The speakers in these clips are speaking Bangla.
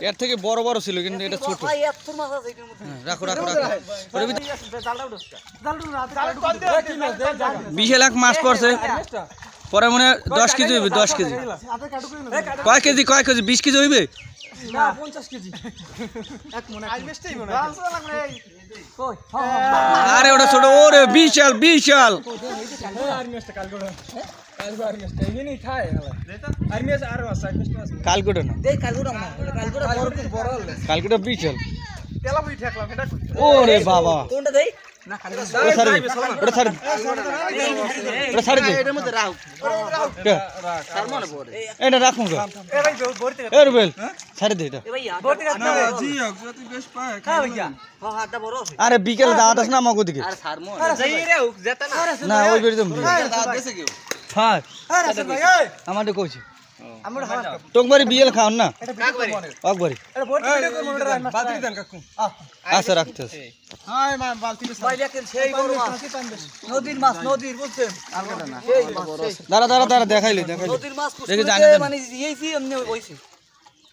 এর থেকে বড় বড় ছিল কিন্তু এটা ছোট। রাখো রাখো রাখো। বিশাল এক মাছ পড়ছে, পরে মনে 10 কেজি হইবে। 10 কেজি কয় কেজি? কয় কেজি? 20 কেজি হইবে না 50 কেজি এক মনে আইমেস্টেই মনে আরে ওটা ছোট। ওরে বিশাল বিশাল আইমেস্ট কালগোড়া আইমেস্ট এইনি খায় আইমেস্ট আর আছে আইমেস্ট আছে কালকুটা না, দেই কালগোড়া না কালগোড়া বড় হলে কালকুটা বিশাল। তেলা বুই ঠেকলাম এটা ওরে বাবা, কোনটা দেই না কালগোড়া ওটা ছাড়, ওটা ছাড় দে। এর মধ্যে রাখ তার মনে পড়ে এটা রাখুন গো। এ ভাই বড়তে এ রুবেল ছাড় দে এটা। এ ভাই বড়তে না জি যদি বেশ পায় হ্যাঁ ভাইয়া হ্যাঁ হাতটা বড় আছে। আরে বিকেল দাঁত আছে না আমাকে দিকে। আরে সারমো যাই রে যেতা না না ওই বেরি তুমি দাঁত দেছে কেউ হ্যাঁ আরে আসল ভাই এই আমারে কইছি আমরা হাত টকবারি বিয়েল খাওন না কাকবারি আকবারি। এটা বড়তে ভিডিও করব এটা বাদরি দেন কাকু আচ্ছা রাখতেছ। হাই মা বালতি ভাই দেখেন সেই বড় মাছ নদীর মাছ নদীর বুঝছেন আর কথা না সেই মাছ দাঁড়া দাঁড়া দাঁড়া দেখাইলি দেখাইলি নদীর মাছ দেখি জানি না। মানে এইছি এমনি হইছে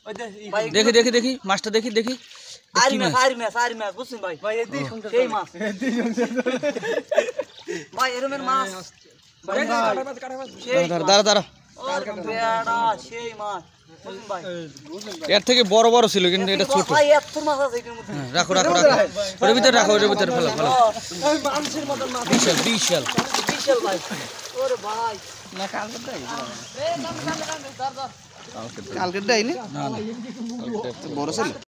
ওই দেখি দেখি দেখি মাছটা দেখি দেখি। আর মাছ বুঝছেন ভাই ভাই এই সংসার সেই মাছ ভাই এরমের মাছ ভাই দাঁড়া দাঁড়া দাঁড়া। আর বেড়া সেই মাছ বুঝছেন ভাই এর থেকে বড় বড় ছিল কিন্তু এটা ছোট। ভাই এত মাছ আছে এটার মধ্যে রাখো রাখো রাখো। ওর ভিতরে রাখো, ওর ভিতরে ফেলো ফেলো। ওই মানুষের মত মাছ বিশাল বিশাল বিশাল ভাই ওরে ভাই না কালকে দেই এই দাম দাম দাম কালকে দেই না বড় ছিল।